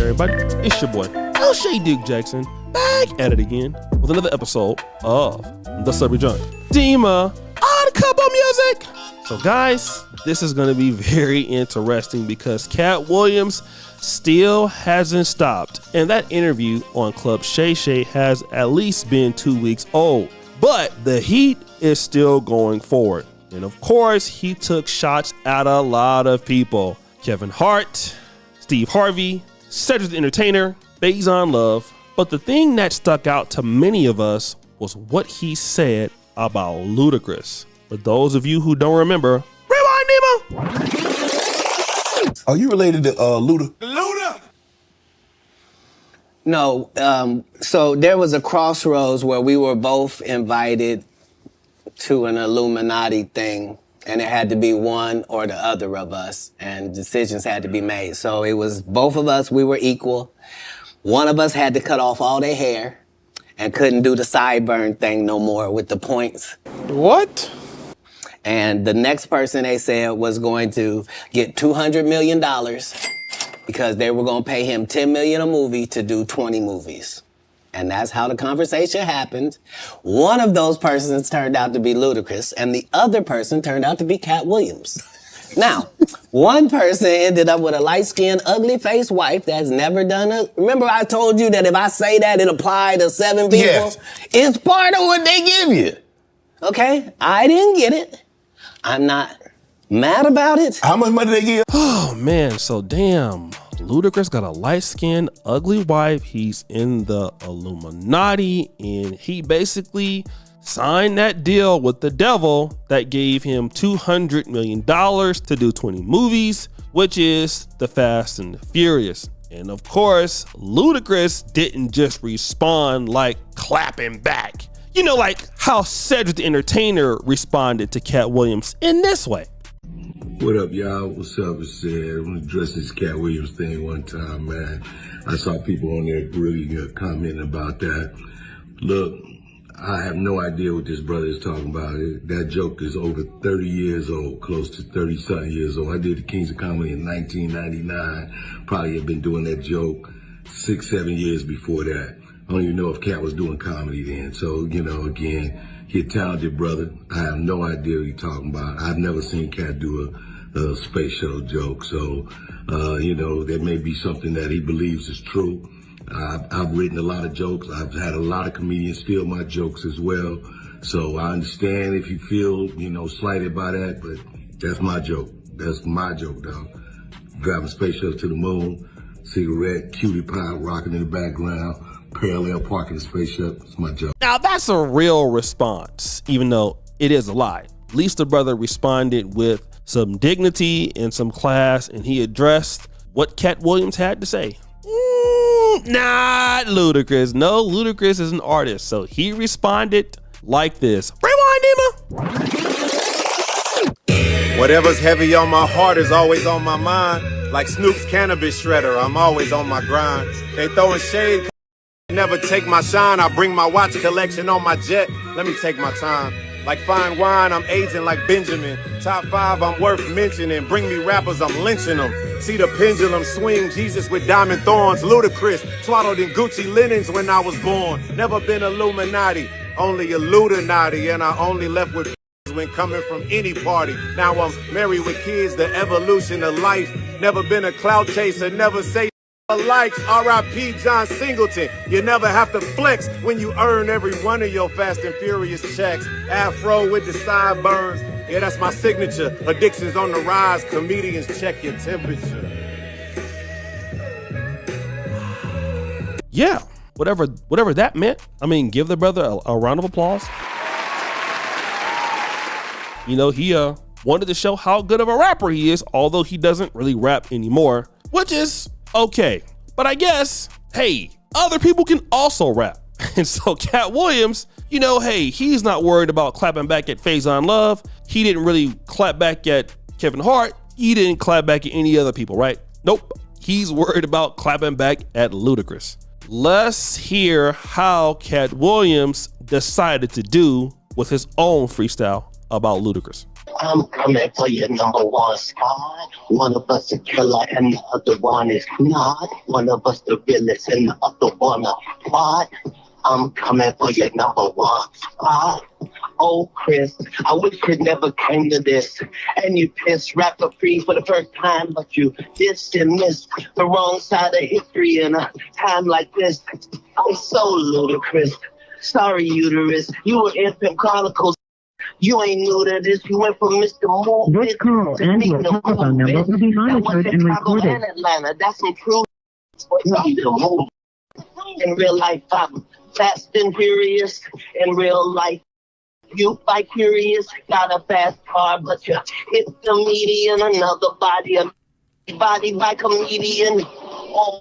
everybody? It's your boy, Club Shay Jackson, back at it again with another episode of The Celebrity Junk. Dima on Couple Music. So guys, this is going to be very interesting because Katt Williams still hasn't stopped. And that interview on Club Shay Shay has at least been 2 weeks old. But the heat is still going forward. And of course, he took shots at a lot of people. Kevin Hart, Steve Harvey, Cedric the Entertainer, Faison Love. But the thing that stuck out to many of us was what he said about Ludacris. For those of you who don't remember, rewind, Nemo! Are you related to Luda? Luda! No, so there was a crossroads where we were both invited to an Illuminati thing, and it had to be one or the other of us, and decisions had to be made. So it was both of us, we were equal. One of us had to cut off all their hair and couldn't do the sideburn thing no more with the points. What? And the next person, they said, was going to get $200 million because they were going to pay him $10 million a movie to do 20 movies. And that's how the conversation happened. One of those persons turned out to be Ludacris, and the other person turned out to be Katt Williams. Now, one person ended up with a light-skinned, ugly-faced wife that's never done a... Remember I told you that if I say that, it applied to 7 people? Yes. It's part of what they give you. Okay? I didn't get it. I'm not mad about it. How much money they give? Oh man, so damn. Ludacris got a light-skinned, ugly wife. He's in the Illuminati, and he basically signed that deal with the devil that gave him $200 million to do 20 movies, which is The Fast and the Furious. And of course, Ludacris didn't just respond like clapping back. You know, like how Cedric the Entertainer responded to Katt Williams in this way. What up, y'all? What's up? It's I'm gonna address this Katt Williams thing one time, man. I saw people on there really commenting about that. Look, I have no idea what this brother is talking about. That joke is over 30 years old, close to 30-something years old. I did the Kings of Comedy in 1999. Probably have been doing that joke 6-7 years before that. I don't even know if Katt was doing comedy then. So, you know, again, he's a talented brother. I have no idea what he's talking about. I've never seen Katt do a space shuttle joke. So, you know, that may be something that he believes is true. I've written a lot of jokes. I've had a lot of comedians steal my jokes as well. So I understand if you feel, you know, slighted by that, but that's my joke. That's my joke, dog. Driving space shuttle to the moon, cigarette, cutie pie rocking in the background, parallel parking the space shuttle. It's my joke. Now that's a real response, even though it is a lie. At least the brother responded with some dignity and some class, and he addressed what Katt Williams had to say. Not Ludacris. No, Ludacris is an artist, so he responded like this. Rewind, Emma. Whatever's heavy on my heart is always on my mind. Like Snoop's cannabis shredder, I'm always on my grind. They throwing shade, never take my shine. I bring my watch collection on my jet. Let me take my time. Like fine wine, I'm aging like Benjamin. Top 5, I'm worth mentioning. Bring me rappers, I'm lynching them. See the pendulum swing, Jesus with diamond thorns. Ludacris, swaddled in Gucci linens when I was born. Never been Illuminati, only a Ludinati. And I only left with when coming from any party. Now I'm married with kids, the evolution of life. Never been a clout chaser, never say like R.I.P. John Singleton. You never have to flex when you earn every one of your Fast and Furious checks. Afro with the sideburns. Yeah, that's my signature. Addictions on the rise. Comedians check your temperature. Yeah, whatever that meant. I mean, give the brother a round of applause. You know, he wanted to show how good of a rapper he is, although he doesn't really rap anymore, which is okay. But I guess, hey, other people can also rap. And so Katt Williams, you know, hey, he's not worried about clapping back at Faison Love. He didn't really clap back at Kevin Hart. He didn't clap back at any other people, right? Nope. He's worried about clapping back at Ludacris. Let's hear how Katt Williams decided to do with his own freestyle about Ludacris. I'm coming for your number one spot. One of us a killer and the other one is not. One of us the realest and the other one a plot. I'm coming for your number one spot. Oh, Chris, I wish it never came to this. And you pissed rapper free for the first time, but you dissed and missed the wrong side of history in a time like this. It's so ludicrous. Sorry, uterus. You were Infant Chronicles. You ain't new to this. You went from Mr. Move. This call and your telephone number will be monitored and recorded. Atlanta. That's some true. In real life, I'm fast and furious. In real life, you by curious. Got a fast car, but you hit the median. Another body by comedian. Oh,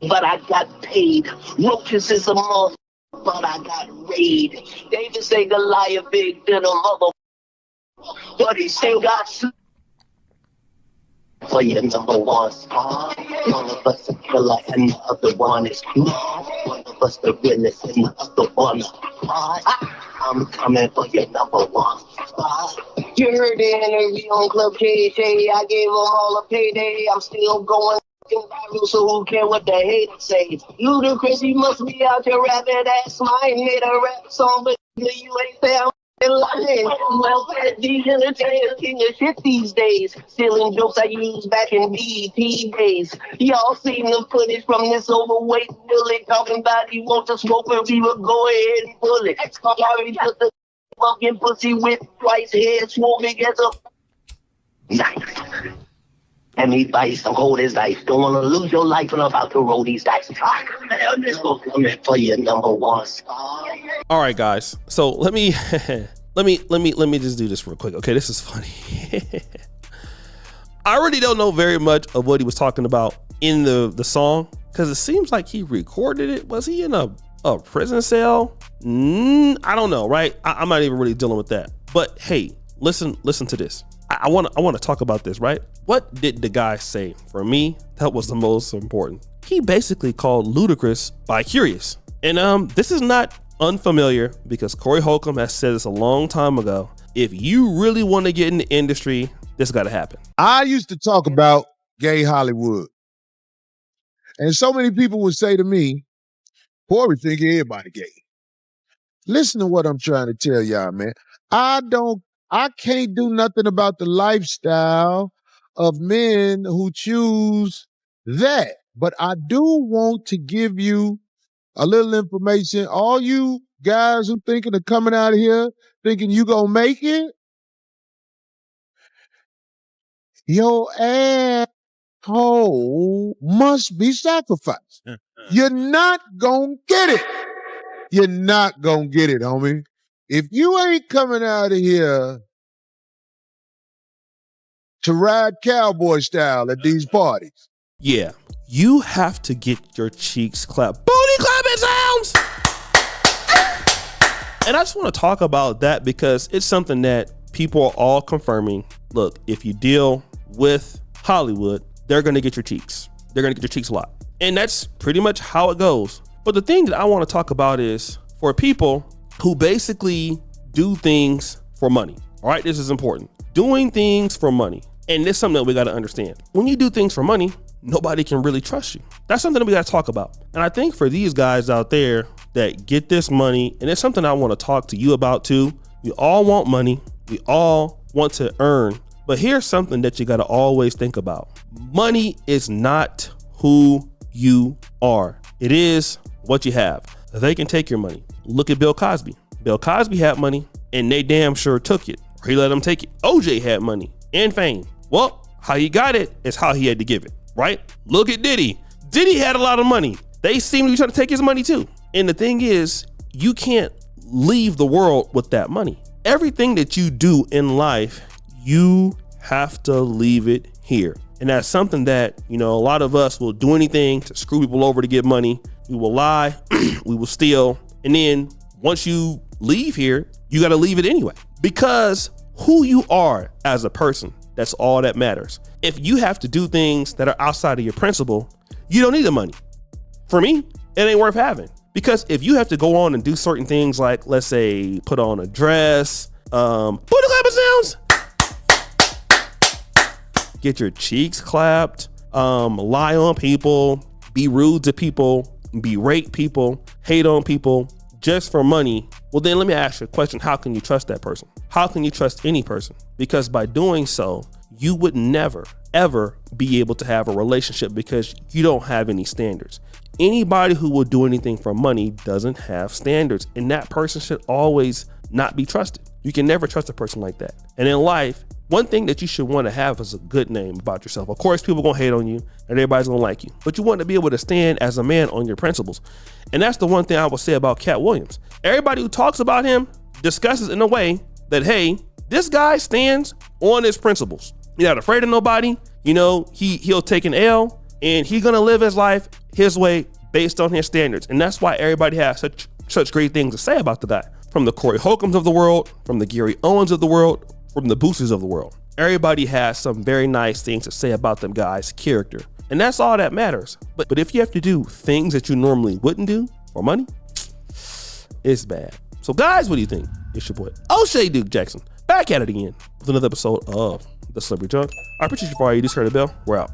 but I got paid. Roaches is a month, but I got raid. David say Goliath big than a mother, but he still got for your number one spot. One of us a killer and the other one is not. One of us the realest and the other one a plot. I'm coming for your number one spot. You heard the interview on Club Shay Shay. I gave them all a payday. I'm still going viral, so who care what the haters say? Ludacris, you must be out your rapping ass mind. Made a rap song, but you ain't found in line. Well, these entertainers king of shit these days. Stealing jokes I used back in BET days. Y'all seen the footage from this overweight bully talking about he wants to smoke with people. Go ahead and pull it. Sorry, just a fucking pussy with twice head swole big as a knife. And me dice, I'm cold as ice. Don't want to lose your life when I'm about to roll these dice. I'm just going to come in for your number one spot. All right, guys. So let me just do this real quick. Okay, this is funny. I really don't know very much of what he was talking about in the song because it seems like he recorded it. Was he in a prison cell? I don't know, right? I'm not even really dealing with that. But hey, listen to this. I want to talk about this, right? What did the guy say? For me, that was the most important. He basically called Ludacris bi-curious. And this is not unfamiliar because Corey Holcomb has said this a long time ago. If you really want to get in the industry, this got to happen. I used to talk about gay Hollywood. And so many people would say to me, Corey think everybody gay. Listen to what I'm trying to tell y'all, man. I can't do nothing about the lifestyle of men who choose that. But I do want to give you a little information. All you guys who thinking of coming out of here thinking you gonna make it, your asshole must be sacrificed. You're not gonna get it. You're not gonna get it, homie. If you ain't coming out of here to ride cowboy style at these parties. Yeah, you have to get your cheeks clapped. Booty clapping sounds! And I just want to talk about that because it's something that people are all confirming. Look, if you deal with Hollywood, they're going to get your cheeks. They're going to get your cheeks a lot. And that's pretty much how it goes. But the thing that I want to talk about is for people who basically do things for money. All right, this is important. Doing things for money. And this is something that we got to understand. When you do things for money, nobody can really trust you. That's something that we got to talk about. And I think for these guys out there that get this money, and it's something I want to talk to you about too. We all want money. We all want to earn. But here's something that you got to always think about. Money is not who you are. It is what you have. They can take your money. Look at Bill Cosby. Bill Cosby had money and they damn sure took it. Or he let them take it. OJ had money and fame. Well, how he got it is how he had to give it, right? Look at Diddy. Diddy had a lot of money. They seem to be trying to take his money too. And the thing is, you can't leave the world with that money. Everything that you do in life, you have to leave it here. And that's something that, a lot of us will do anything to screw people over to get money. We will lie, we will steal. And then once you leave here, you got to leave it anyway. Because who you are as a person, that's all that matters. If you have to do things that are outside of your principle, you don't need the money. For me, it ain't worth having. Because if you have to go on and do certain things like, let's say, put on a dress, booty clapping sounds. Get your cheeks clapped. Lie on people. Be rude to people. Berate people. Hate on people just for money. Well, then let me ask you a question. How can you trust that person? How can you trust any person? Because by doing so, you would never, ever be able to have a relationship because you don't have any standards. Anybody who will do anything for money doesn't have standards, and that person should always not be trusted. You can never trust a person like that. And in life, one thing that you should want to have is a good name about yourself. Of course, people gonna hate on you and everybody's gonna like you, but you want to be able to stand as a man on your principles. And that's the one thing I will say about Katt Williams. Everybody who talks about him discusses in a way that, hey, this guy stands on his principles. He's not afraid of nobody. You know, he'll take an L and he's gonna live his life his way based on his standards. And that's why everybody has such great things to say about the guy. From the Corey Holcombs of the world, from the Gary Owens of the world, from the Boosters of the world. Everybody has some very nice things to say about them guys' character. And that's all that matters. But if you have to do things that you normally wouldn't do for money, it's bad. So guys, what do you think? It's your boy, O'Shea Duke Jackson, back at it again with another episode of The Celebrity Junk. I appreciate you for all you do. Heard the bell. We're out.